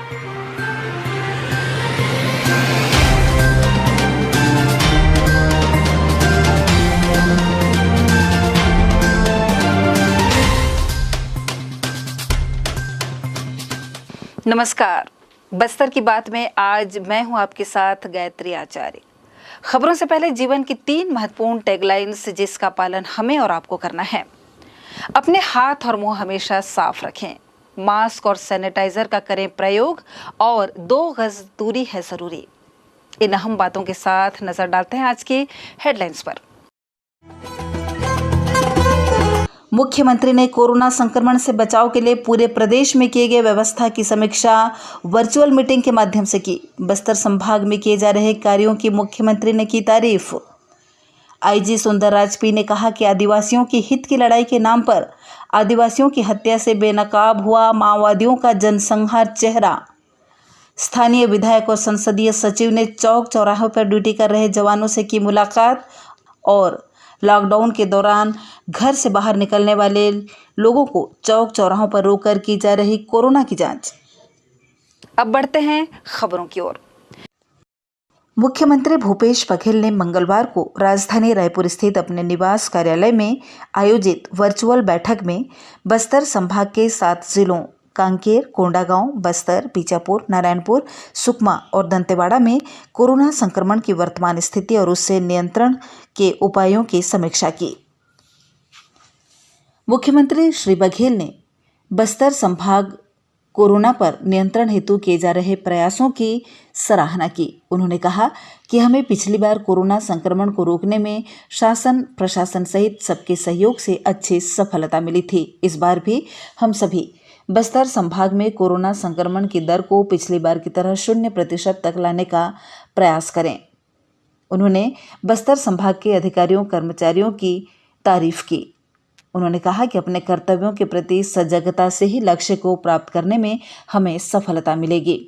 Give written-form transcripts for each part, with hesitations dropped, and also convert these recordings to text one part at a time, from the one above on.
नमस्कार, बस्तर की बात में आज मैं हूं आपके साथ गायत्री आचार्य। खबरों से पहले जीवन की 3 महत्वपूर्ण टैगलाइन्स जिसका पालन हमें और आपको करना है। अपने हाथ और मुंह हमेशा साफ रखें, मास्क और सैनिटाइजर का करें प्रयोग और 2 गज दूरी है जरूरी। इन अहम बातों के साथ नजर डालते हैं आज की हेडलाइंस पर। मुख्यमंत्री ने कोरोना संक्रमण से बचाव के लिए पूरे प्रदेश में किए गए व्यवस्था की समीक्षा वर्चुअल मीटिंग के माध्यम से की। बस्तर संभाग में किए जा रहे कार्यों की मुख्यमंत्री ने की तारीफ। आईजी सुंदरराज पी ने कहा कि आदिवासियों की हित की लड़ाई के नाम पर आदिवासियों की हत्या से बेनकाब हुआ माओवादियों का जनसंहार चेहरा। स्थानीय विधायक और संसदीय सचिव ने चौक चौराहों पर ड्यूटी कर रहे जवानों से की मुलाकात और लॉकडाउन के दौरान घर से बाहर निकलने वाले लोगों को चौक चौराहों पर रोककर की जा रही कोरोना की जांच। अब बढ़ते हैं खबरों की ओर। मुख्यमंत्री भूपेश बघेल ने मंगलवार को राजधानी रायपुर स्थित अपने निवास कार्यालय में आयोजित वर्चुअल बैठक में बस्तर संभाग के 7 जिलों कांकेर, कोंडागांव, बस्तर, बीजापुर, नारायणपुर, सुकमा और दंतेवाड़ा में कोरोना संक्रमण की वर्तमान स्थिति और उससे नियंत्रण के उपायों की समीक्षा की। मुख्यमंत्री श्री बघेल ने बस्तर संभाग कोरोना पर नियंत्रण हेतु किए जा रहे प्रयासों की सराहना की। उन्होंने कहा कि हमें पिछली बार कोरोना संक्रमण को रोकने में शासन प्रशासन सहित सबके सहयोग से अच्छी सफलता मिली थी। इस बार भी हम सभी बस्तर संभाग में कोरोना संक्रमण की दर को पिछली बार की तरह 0% तक लाने का प्रयास करें। उन्होंने बस्तर संभाग के अधिकारियों कर्मचारियों की तारीफ की। उन्होंने कहा कि अपने कर्तव्यों के प्रति सजगता से ही लक्ष्य को प्राप्त करने में हमें सफलता मिलेगी।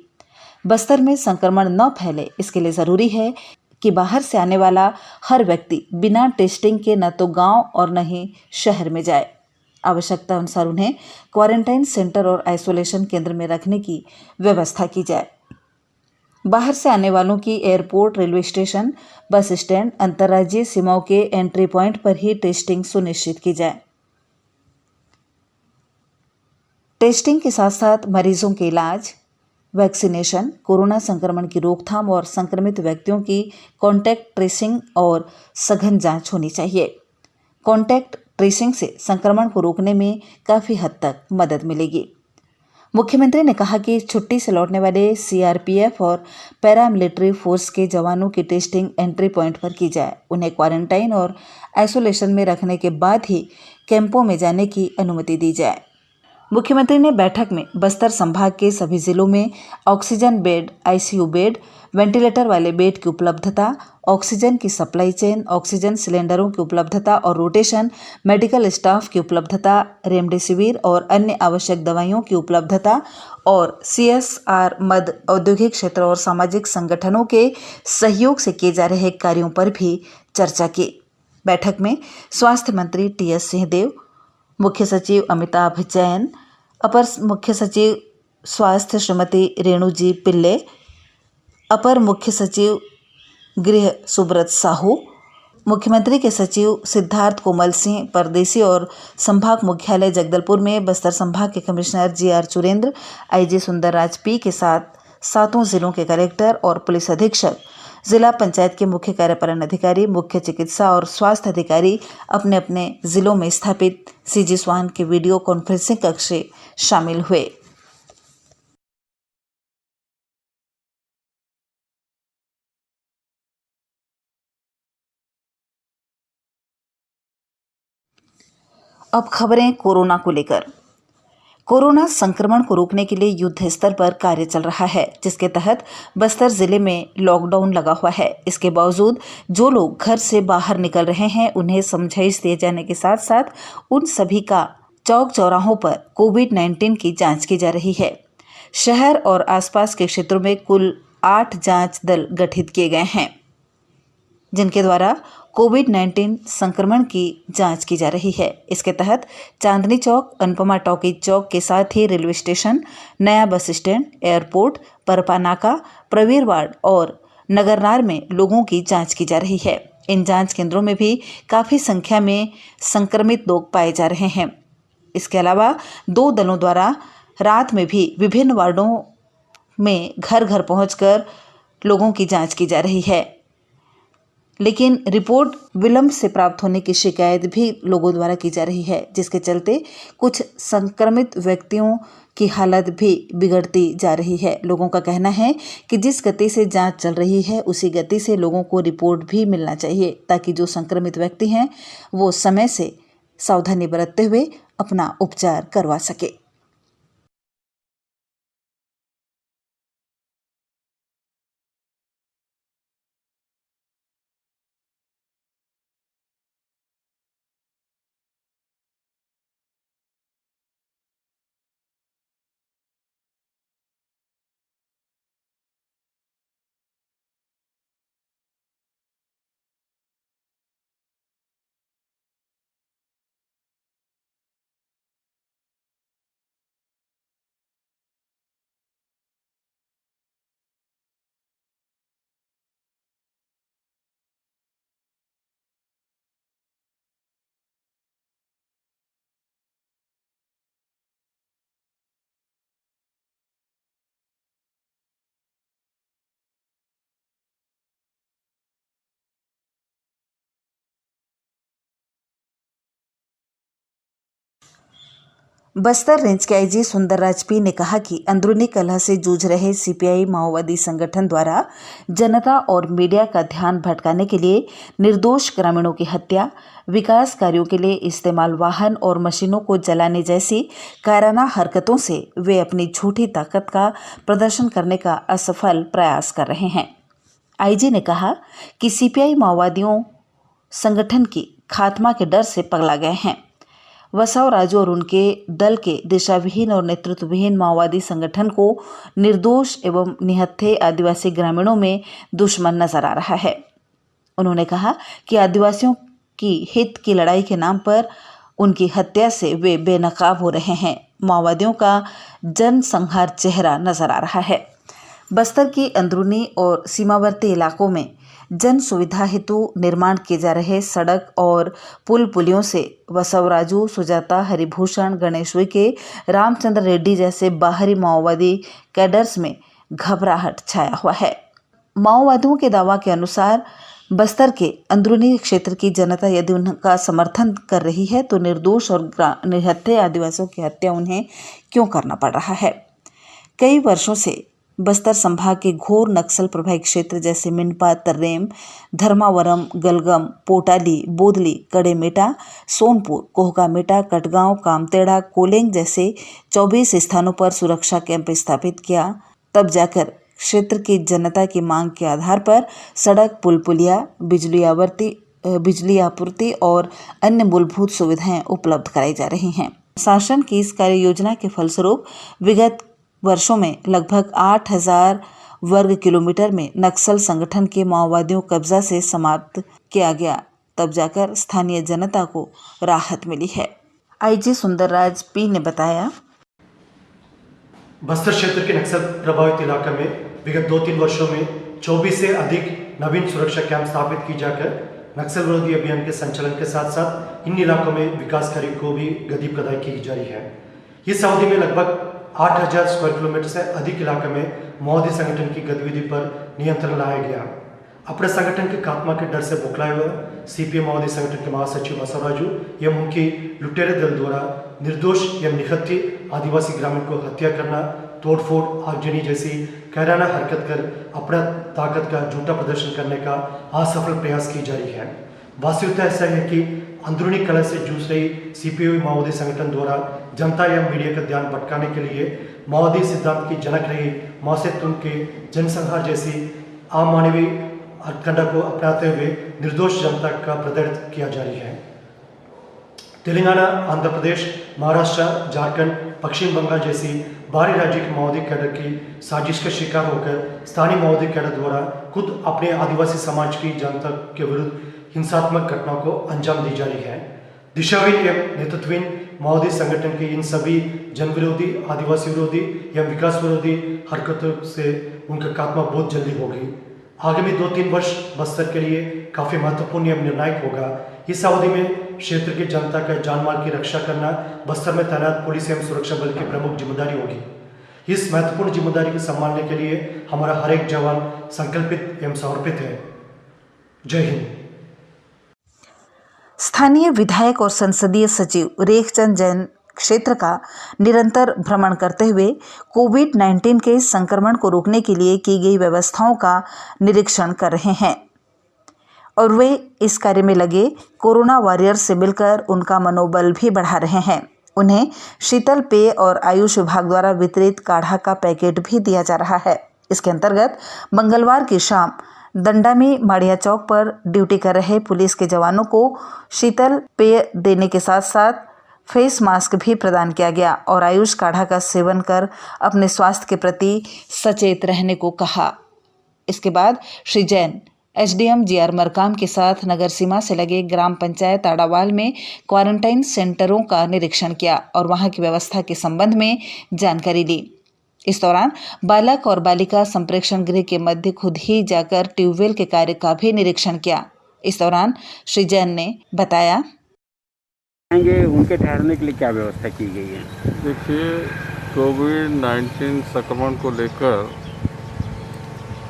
बस्तर में संक्रमण न फैले इसके लिए जरूरी है कि बाहर से आने वाला हर व्यक्ति बिना टेस्टिंग के न तो गांव और न ही शहर में जाए। आवश्यकता अनुसार उन्हें क्वारंटाइन सेंटर और आइसोलेशन केंद्र में रखने की व्यवस्था की जाए। बाहर से आने वालों की airport, railway station, bus stand, अंतर्राज्यीय सीमाओं के एंट्री पॉइंट पर ही टेस्टिंग सुनिश्चित की जाए। टेस्टिंग के साथ साथ मरीजों के इलाज, वैक्सीनेशन, कोरोना संक्रमण की रोकथाम और संक्रमित व्यक्तियों की कॉन्टैक्ट ट्रेसिंग और सघन जांच होनी चाहिए। कॉन्टैक्ट ट्रेसिंग से संक्रमण को रोकने में काफ़ी हद तक मदद मिलेगी। मुख्यमंत्री ने कहा कि छुट्टी से लौटने वाले सीआरपीएफ और पैरामिलिट्री फोर्स के जवानों की टेस्टिंग एंट्री पॉइंट पर की जाए। उन्हें क्वारंटाइन और आइसोलेशन में रखने के बाद ही कैंपों में जाने की अनुमति दी जाए। मुख्यमंत्री ने बैठक में बस्तर संभाग के सभी जिलों में oxygen bed, ICU bed, ventilator वाले बेड की उपलब्धता, ऑक्सीजन की सप्लाई चेन, ऑक्सीजन सिलेंडरों की उपलब्धता और रोटेशन, मेडिकल स्टाफ की उपलब्धता, रेमडेसिविर और अन्य आवश्यक दवाइयों की उपलब्धता और सीएसआर मद औद्योगिक क्षेत्र और सामाजिक संगठनों के सहयोग से किए जा रहे कार्यों पर भी चर्चा की। बैठक में स्वास्थ्य मंत्री टीएस सिंहदेव, मुख्य सचिव अमिताभ जैन, अपर मुख्य सचिव स्वास्थ्य श्रीमती रेणु जी पिल्ले, अपर मुख्य सचिव गृह सुब्रत साहू, मुख्यमंत्री के सचिव सिद्धार्थ कोमल सिंह परदेसी और संभाग मुख्यालय जगदलपुर में बस्तर संभाग के commissioner GR Churendra, IG Sundarraj P के साथ 7 जिलों के कलेक्टर और पुलिस अधीक्षक, जिला पंचायत के मुख्य कार्यपालन अधिकारी, मुख्य चिकित्सा और स्वास्थ्य अधिकारी अपने अपने जिलों में स्थापित सीजी स्वान के वीडियो कॉन्फ्रेंसिंग कक्ष से शामिल हुए। अब खबरें कोरोना को लेकर। कोरोना संक्रमण को रोकने के लिए युद्ध स्तर पर कार्य चल रहा है, जिसके तहत बस्तर जिले में लॉकडाउन लगा हुआ है। इसके बावजूद जो लोग घर से बाहर निकल रहे हैं उन्हें समझाइश दिए जाने के साथ साथ उन सभी का चौक चौराहों पर कोविड-19 की जांच की जा रही है। शहर और आसपास के क्षेत्रों में कुल 8 जांच दल गठित किए गए हैं। जिनके द्वारा कोविड-19 संक्रमण की जांच की जा रही है। इसके तहत चांदनी चौक, अनुपमा टॉकीज चौक के साथ ही रेलवे स्टेशन, नया बस स्टैंड, एयरपोर्ट, परपा नाका, प्रवीर वार्ड और नगरनार में लोगों की जांच की जा रही है। इन जांच केंद्रों में भी काफ़ी संख्या में संक्रमित लोग पाए जा रहे हैं। इसके अलावा 2 दलों द्वारा रात में भी विभिन्न वार्डों में घर घर पहुंचकर लोगों की जांच की जा रही है, लेकिन रिपोर्ट विलंब से प्राप्त होने की शिकायत भी लोगों द्वारा की जा रही है, जिसके चलते कुछ संक्रमित व्यक्तियों की हालत भी बिगड़ती जा रही है। लोगों का कहना है कि जिस गति से जांच चल रही है उसी गति से लोगों को रिपोर्ट भी मिलना चाहिए, ताकि जो संक्रमित व्यक्ति हैं वो समय से सावधानी बरतते हुए अपना उपचार करवा सके। बस्तर रेंज के आईजी सुंदरराज पी ने कहा कि अंदरूनी कलह से जूझ रहे सीपीआई माओवादी संगठन द्वारा जनता और मीडिया का ध्यान भटकाने के लिए निर्दोष ग्रामीणों की हत्या, विकास कार्यों के लिए इस्तेमाल वाहन और मशीनों को जलाने जैसी कायराना हरकतों से वे अपनी झूठी ताकत का प्रदर्शन करने का असफल प्रयास कर रहे हैं। आईजी ने कहा कि सीपीआई माओवादियों संगठन की खात्मा के डर से पगला गए हैं। वसाव राजू और उनके दल के दिशाविहीन और नेतृत्वविहीन माओवादी संगठन को निर्दोष एवं निहत्थे आदिवासी ग्रामीणों में दुश्मन नजर आ रहा है। उन्होंने कहा कि आदिवासियों की हित की लड़ाई के नाम पर उनकी हत्या से वे बेनकाब हो रहे हैं। माओवादियों का जनसंहार चेहरा नजर आ रहा है। बस्तर की अंदरूनी और सीमावर्ती इलाकों में जन सुविधा हेतु निर्माण किए जा रहे सड़क और पुल पुलियों से बसवराजू, सुजाता, हरिभूषण, गणेश उइके, रामचंद्र रेड्डी जैसे बाहरी माओवादी कैडर्स में घबराहट छाया हुआ है। माओवादियों के दावा के अनुसार बस्तर के अंदरूनी क्षेत्र की जनता यदि उनका समर्थन कर रही है तो निर्दोष और निहत्थे आदिवासियों की हत्या उन्हें क्यों करना पड़ रहा है। कई वर्षों से बस्तर संभाग के घोर नक्सल प्रभावित क्षेत्र जैसे मिनपा, तर्रेम, धर्मावरम, गलगम, पोटाली, बोदली, कड़ेमेटा, सोनपुर, कोहकामेटा, कटगांव, कामतेड़ा, कोलेंग जैसे 24 स्थानों पर सुरक्षा कैंप स्थापित किया। तब जाकर क्षेत्र की जनता की मांग के आधार पर सड़क, पुल पुलिया, बिजली आपूर्ति और अन्य मूलभूत सुविधाएं उपलब्ध कराई जा रही हैं। शासन की इस कार्य योजना के फलस्वरूप विगत वर्षों में लगभग 8,000 वर्ग किलोमीटर में नक्सल संगठन के माओवादियों कब्जा से समाप्त किया गया। तब जाकर स्थानीय जनता को राहत मिली है। आईजी सुंदरराज पी ने बताया, बस्तर क्षेत्र के नक्सल प्रभावित इलाके में विगत 2-3 वर्षों में 24 से अधिक नवीन सुरक्षा कैंप स्थापित की जाकर नक्सल विरोधी अभियान के संचालन के साथ साथ इन इलाकों में विकास कार्य को भी गति प्रदान की जा रही है। इस अवधि में लगभग 8,000 स्क्वायर किलोमीटर से अधिक इलाके में माओवादी संगठन की गतिविधि पर नियंत्रण लाया गया। अपने संगठन के खात्मा के डर से बौखलाए हुए सीपीएम माओवादी संगठन के महासचिव बसवराजू एवं उनकी लुटेरे दल द्वारा निर्दोष एवं निहत्थे आदिवासी ग्रामीण को हत्या करना, तोड़फोड़, आगजनी जैसी कायराना हरकत कर अपना ताकत का झूठा प्रदर्शन करने का असफल प्रयास की जा रही है। वास्तविकता ऐसा है कि अंदरूनी कलह से जूझ रही सीपीआई माओवादी संगठन द्वारा जनता या मीडिया का ध्यान भटकाने के लिए माओवादी सिद्धांत की जनक रही माओ से तुम के जनसंहार जैसी अमानवीय हथकंडा को अपनाते हुए निर्दोष जनता का प्रदर्शन किया जा रही है। तेलंगाना, आंध्र प्रदेश, महाराष्ट्र, झारखंड, पश्चिम बंगाल जैसी बाहरी राज्य के माओवादी कैडर की साजिश का शिकार होकर स्थानीय माओवादी कैडर द्वारा खुद अपने आदिवासी समाज की जनता के विरुद्ध हिंसात्मक घटनाओं को अंजाम दी जा रही है। दिशाहीन एवं नेतृत्वहीन माओवादी संगठन के इन सभी जन विरोधी, आदिवासी विरोधी एवं विकास विरोधी हरकतों से उनका खात्मा बहुत जल्दी होगी। आगामी 2-3 वर्ष बस्तर के लिए काफ़ी महत्वपूर्ण एवं निर्णायक होगा। इस अवधि में क्षेत्र की जनता का जान माल की रक्षा करना बस्तर में तैनात पुलिस एवं सुरक्षा बल की प्रमुख जिम्मेदारी होगी। इस महत्वपूर्ण जिम्मेदारी को संभालने के लिए हमारा हर एक जवान संकल्पित एवं समर्पित है। जय हिंद। स्थानीय विधायक और संसदीय सचिव रेखचंद जैन क्षेत्र का निरंतर भ्रमण करते हुए कोविड-19 के संक्रमण को रोकने के लिए की गई व्यवस्थाओं का निरीक्षण कर रहे हैं और वे इस कार्य में लगे कोरोना वॉरियर्स से मिलकर उनका मनोबल भी बढ़ा रहे हैं। उन्हें शीतल पेय और आयुष विभाग द्वारा वितरित काढ़ा का पैकेट भी दिया जा रहा है। इसके अंतर्गत मंगलवार की शाम दंडा में माड़िया चौक पर ड्यूटी कर रहे पुलिस के जवानों को शीतल पेय देने के साथ साथ फेस मास्क भी प्रदान किया गया और आयुष काढ़ा का सेवन कर अपने स्वास्थ्य के प्रति सचेत रहने को कहा। इसके बाद श्री जैन एसडीएम जीआर मरकाम के साथ नगर सीमा से लगे ग्राम पंचायत आड़ावाल में क्वारंटाइन सेंटरों का निरीक्षण किया और वहां की व्यवस्था के संबंध में जानकारी ली। इस दौरान बालक और बालिका संप्रेक्षण गृह के मध्य खुद ही जाकर ट्यूबवेल के कार्य का भी निरीक्षण किया। इस दौरान श्री जैन ने बताया, उनके ठहरने के लिए क्या व्यवस्था की गई है? देखिए, कोविड-19 संक्रमण को लेकर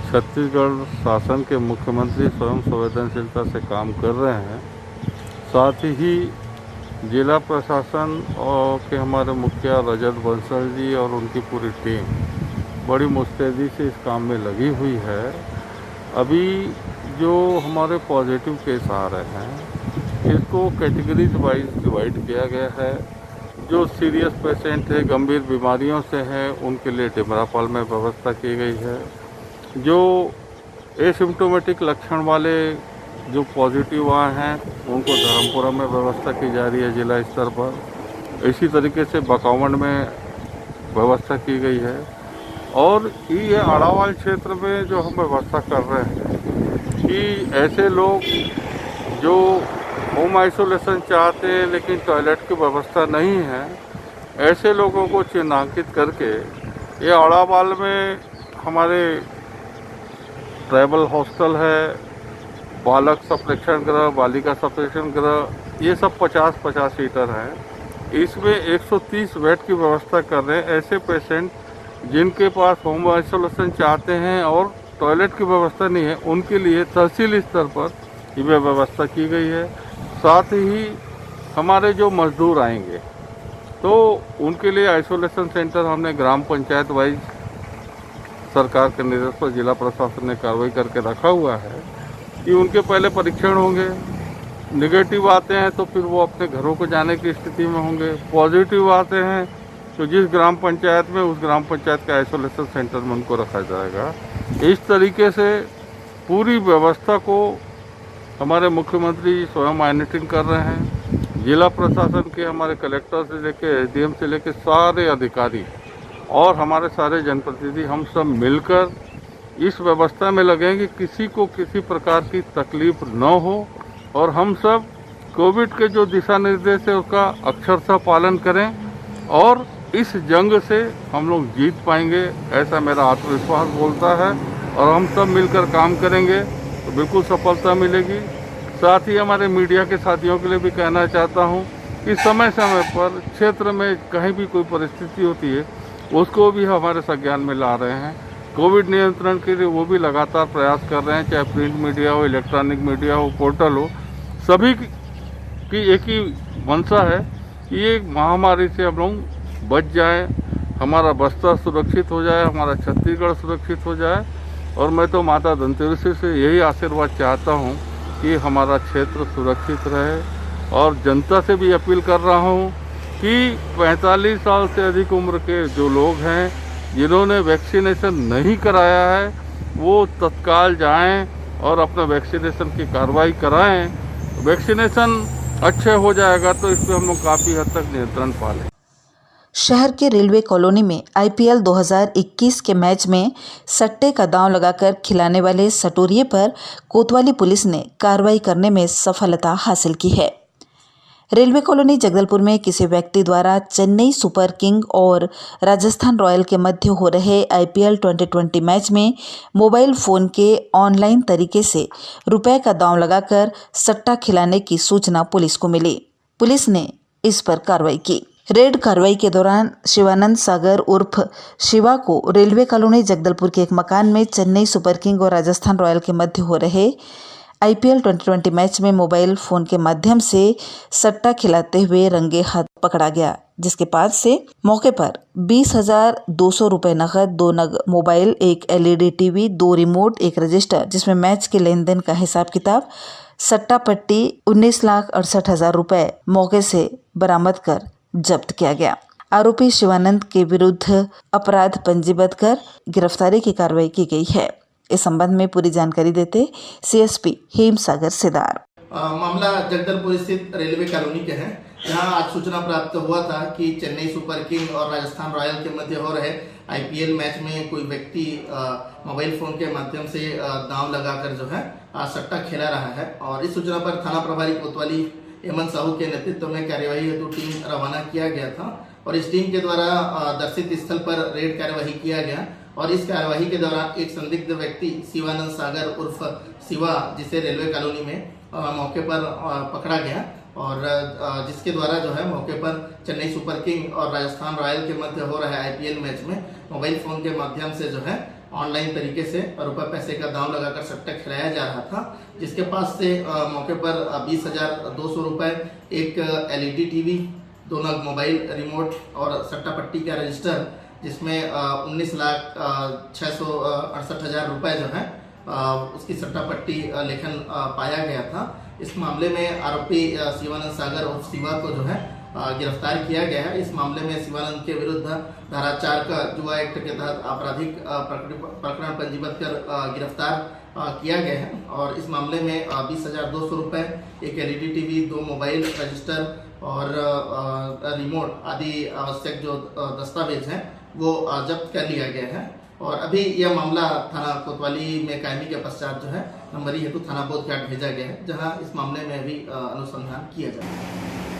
छत्तीसगढ़ शासन के मुख्यमंत्री स्वयं संवेदनशीलता से काम कर रहे हैं। साथ ही जिला प्रशासन और के हमारे मुखिया रजत बंसल जी और उनकी पूरी टीम बड़ी मुस्तैदी से इस काम में लगी हुई है। अभी जो हमारे पॉजिटिव केस आ रहे हैं इसको कैटेगरीज वाइज डिवाइड किया गया है। जो सीरियस पेशेंट है, गंभीर बीमारियों से हैं, उनके लिए डिमरापाल में व्यवस्था की गई है। जो एसिम्प्टोमेटिक लक्षण वाले जो पॉजिटिव आए हैं उनको धर्मपुरा में व्यवस्था की जा रही है जिला स्तर पर। इसी तरीके से बकावंड में व्यवस्था की गई है और ये आड़ावाल क्षेत्र में जो हम व्यवस्था कर रहे हैं कि ऐसे लोग जो होम आइसोलेशन चाहते हैं लेकिन टॉयलेट की व्यवस्था नहीं है, ऐसे लोगों को चिन्हांकित करके ये आड़ावाल में हमारे ट्राइबल हॉस्टल है, बालक संप्रेक्षण गृह, बालिका संप्रेक्षण गृह, ये सब 50-50 सीटर हैं। इसमें 130 बेड की व्यवस्था कर रहे हैं। ऐसे पेशेंट जिनके पास होम आइसोलेशन चाहते हैं और टॉयलेट की व्यवस्था नहीं है, उनके लिए तहसील स्तर पर ये व्यवस्था की गई है। साथ ही हमारे जो मजदूर आएंगे तो उनके लिए आइसोलेशन सेंटर हमने ग्राम पंचायत वाइज सरकार के निर्देश पर जिला प्रशासन ने कार्रवाई करके रखा हुआ है कि उनके पहले परीक्षण होंगे। नेगेटिव आते हैं तो फिर वो अपने घरों को जाने की स्थिति में होंगे। पॉजिटिव आते हैं तो जिस ग्राम पंचायत में उस ग्राम पंचायत के आइसोलेशन सेंटर में उनको रखा जाएगा। इस तरीके से पूरी व्यवस्था को हमारे मुख्यमंत्री स्वयं मॉनिटरिंग कर रहे हैं। जिला प्रशासन के हमारे कलेक्टर से लेकर एसडीएम से लेकर सारे अधिकारी और हमारे सारे जनप्रतिनिधि हम सब मिलकर इस व्यवस्था में लगे कि किसी को किसी प्रकार की तकलीफ न हो और हम सब कोविड के जो दिशा निर्देश है उसका अक्षरशः पालन करें और इस जंग से हम लोग जीत पाएंगे, ऐसा मेरा आत्मविश्वास बोलता है। और हम सब मिलकर काम करेंगे तो बिल्कुल सफलता मिलेगी। साथ ही हमारे मीडिया के साथियों के लिए भी कहना चाहता हूं कि समय समय पर क्षेत्र में कहीं भी कोई परिस्थिति होती है उसको भी हमारे संज्ञान में ला रहे हैं। कोविड नियंत्रण के लिए वो भी लगातार प्रयास कर रहे हैं, चाहे प्रिंट मीडिया हो, इलेक्ट्रॉनिक मीडिया हो, पोर्टल हो। सभी की एक ही मंशा है कि ये महामारी से हम लोग बच जाएं, हमारा बस्तर सुरक्षित हो जाए, हमारा छत्तीसगढ़ सुरक्षित हो जाए। और मैं तो माता धनतेरसी से यही आशीर्वाद चाहता हूँ कि हमारा क्षेत्र सुरक्षित रहे। और जनता से भी अपील कर रहा हूँ कि 45 साल से अधिक उम्र के जो लोग हैं जिन्होंने वैक्सीनेशन नहीं कराया है वो तत्काल जाएं और अपना वैक्सीनेशन की कार्रवाई कराएं। वैक्सीनेशन अच्छे हो जाएगा तो इस पर हम लोग काफ़ी हद तक नियंत्रण पा लें। शहर के रेलवे कॉलोनी में आईपीएल 2021 के मैच में सट्टे का दांव लगाकर खिलाने वाले सटोरिये पर कोतवाली पुलिस ने कार्रवाई करने में सफलता हासिल की है। रेलवे कॉलोनी जगदलपुर में किसी व्यक्ति द्वारा चेन्नई सुपर किंग और राजस्थान रॉयल के मध्य हो रहे आईपीएल 2020 मैच में मोबाइल फोन के ऑनलाइन तरीके से रुपए का दांव लगाकर सट्टा खिलाने की सूचना पुलिस को मिली। पुलिस ने इस पर कार्रवाई की। रेड कार्रवाई के दौरान शिवानंद सागर उर्फ शिवा को रेलवे कॉलोनी जगदलपुर के एक मकान में चेन्नई सुपर किंग और राजस्थान रॉयल के मध्य हो रहे आईपीएल 2020 मैच में मोबाइल फोन के माध्यम से सट्टा खिलाते हुए रंगे हाथ पकड़ा गया, जिसके पास से मौके पर 20,200 रुपए नकद, 2 नग मोबाइल, एक एलईडी टीवी, 2 रिमोट, एक रजिस्टर जिसमें मैच के लेन देन का हिसाब किताब, सट्टा पट्टी 19,68,000 रुपए मौके से बरामद कर जब्त किया गया। आरोपी शिवानंद के विरुद्ध अपराध पंजीबद्ध कर गिरफ्तारी की कार्रवाई की गई है। इस संबंध में पूरी जानकारी देते सीएसपी हेम सागर सिदार। मामला जगदलपुर स्थित रेलवे कॉलोनी के हैं। यहाँ आज सूचना प्राप्त हुआ था कि चेन्नई सुपर किंग और राजस्थान रॉयल के मध्य हो रहे आईपीएल मैच में कोई व्यक्ति मोबाइल फोन के माध्यम से दांव लगाकर जो है सट्टा खेला रहा है। और इस सूचना पर थाना प्रभारी कोतवाली हेमंत साहू के नेतृत्व में कार्यवाही हेतु टीम रवाना किया गया था और इस टीम के द्वारा दर्शित स्थल पर रेड कार्यवाही किया गया और इस कार्यवाही के दौरान एक संदिग्ध व्यक्ति शिवानंद सागर उर्फ शिवा, जिसे रेलवे कॉलोनी में मौके पर पकड़ा गया और जिसके द्वारा जो है मौके पर चेन्नई सुपर किंग और राजस्थान रॉयल के मध्य हो रहे आईपीएल मैच में मोबाइल फोन के माध्यम से जो है ऑनलाइन तरीके से रुपए पैसे का दांव लगाकर सट्टा खिलाया जा रहा था, जिसके पास से मौके पर 20,200 रुपए, एक एलईडी टीवी, 2 नग मोबाइल, रिमोट और सट्टा पट्टी का रजिस्टर जिसमें 19,68,000 रुपए जो है उसकी सट्टा पट्टी लेखन पाया गया था। इस मामले में आरोपी शिवानंद सागर और शिवा को जो है गिरफ्तार किया गया है। इस मामले में शिवानंद के विरुद्ध धारा 4 का जुआ एक्ट के तहत आपराधिक प्रकरण पंजीबद्ध कर गिरफ्तार किया गया है और इस मामले में 20,200 रुपए, एक एलईडी टीवी, 2 मोबाइल, रजिस्टर और रिमोट आदि आवश्यक जो दस्तावेज हैं वो जब्त कर लिया गया है और अभी यह मामला थाना कोतवाली में कायमी के पश्चात जो है नंबरी हेतु थाना बोधघाट भेजा गया है, जहां इस मामले में भी अनुसंधान किया जाएगा।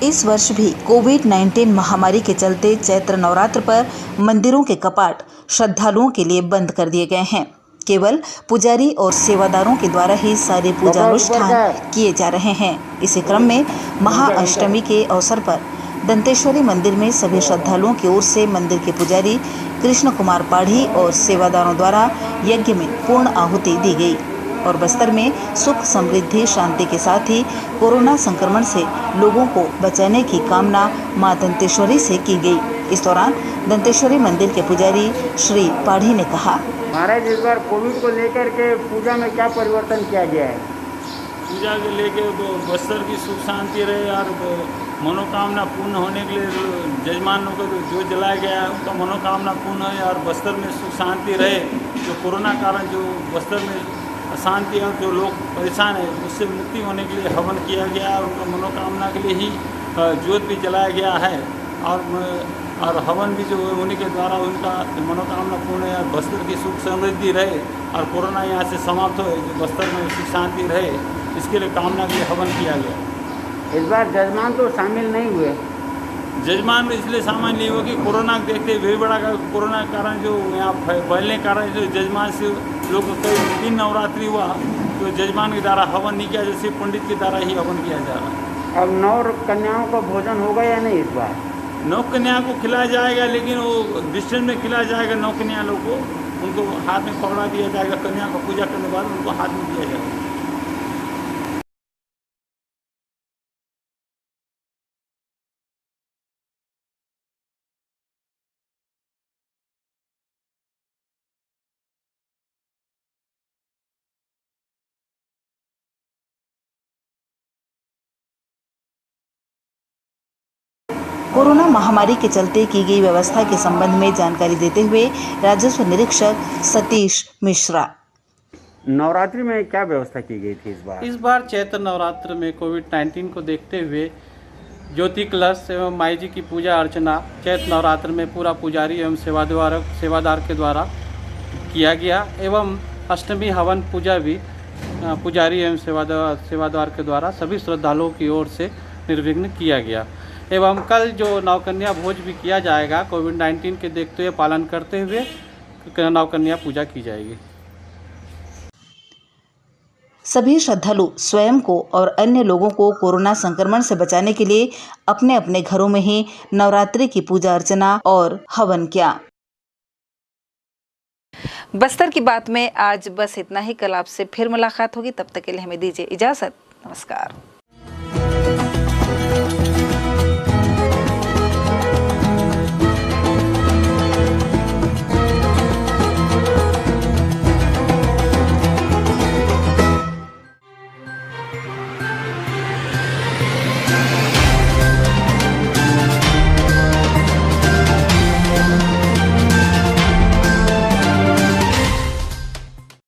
इस वर्ष भी कोविड-19 महामारी के चलते चैत्र नवरात्र पर मंदिरों के कपाट श्रद्धालुओं के लिए बंद कर दिए गए हैं। केवल पुजारी और सेवादारों के द्वारा ही सारे पूजानुष्ठान किए जा रहे हैं। इसी क्रम में महाअष्टमी के अवसर पर दंतेश्वरी मंदिर में सभी श्रद्धालुओं की ओर से मंदिर के पुजारी कृष्ण कुमार पाढ़ी और सेवादारों द्वारा यज्ञ में पूर्ण आहुति दी गई और बस्तर में सुख, समृद्धि, शांति के साथ ही कोरोना संक्रमण से लोगों को बचाने की कामना मां दंतेश्वरी से की गई। इस दौरान दंतेश्वरी मंदिर के पुजारी श्री पाढ़ी ने कहा, महाराज इस बार कोविड को लेकर के पूजा में क्या परिवर्तन किया गया है? पूजा के लेके तो बस्तर की सुख शांति रहे और मनोकामना पूर्ण होने के लिए जजमानों को जो जलाया गया है उनका मनोकामना पूर्ण है और बस्तर में सुख शांति रहे। जो कोरोना कारण जो बस्तर में अशांति और जो लोग परेशान है उससे मुक्ति होने के लिए हवन किया गया और उनका मनोकामना के लिए ही ज्योत भी जलाया गया है और हवन भी जो उन्हीं के द्वारा उनका मनोकामना पूर्ण है और बस्तर की सुख समृद्धि रहे और कोरोना यहाँ से समाप्त हो, जो बस्तर में सुख शांति रहे, इसके लिए कामना के लिए हवन किया गया। इस बार जजमान तो शामिल नहीं हुए। जजमान इसलिए शामिल नहीं हुआ कि कोरोना को देखते हुए बड़ा कोरोना के कारण जो यहाँ फैलने के कारण जो जजमान से लोग कई 3 नवरात्रि हुआ तो जजमान के द्वारा हवन नहीं किया, जैसे पंडित के द्वारा ही हवन किया जा रहा है। अब 9 कन्याओं का भोजन होगा या नहीं इस बार? 9 कन्या को खिलाया जाएगा, लेकिन वो डिस्टेंस में खिलाया जाएगा। 9 कन्या लोग को उनको हाथ में पकड़ा दिया जाएगा। कन्या को पूजा करने के बाद उनको हाथ में दिया जाएगा। कोरोना महामारी के चलते की गई व्यवस्था के संबंध में जानकारी देते हुए राजस्व निरीक्षक सतीश मिश्रा, नवरात्रि में क्या व्यवस्था की गई थी इस बार? इस बार चैत्र नवरात्र में कोविड-19 को देखते हुए ज्योति कलश एवं माई जी की पूजा अर्चना चैत नवरात्र में पूरा पुजारी एवं सेवादार के द्वारा किया गया एवं अष्टमी हवन पूजा भी पुजारी एवं सेवादार के द्वारा सभी श्रद्धालुओं की ओर से निर्विघ्न किया गया एवं कल जो नवकन्या भोज भी किया जाएगा कोविड-19 के देखते हुए पालन करते हुए नवकन्या पूजा की जाएगी। सभी श्रद्धालु स्वयं को और अन्य लोगों को कोरोना संक्रमण से बचाने के लिए अपने अपने घरों में ही नवरात्रि की पूजा अर्चना और हवन किया। बस्तर की बात में आज बस इतना ही। कल आपसे फिर मुलाकात होगी, तब तक के लिए हमें दीजिए इजाजत। नमस्कार।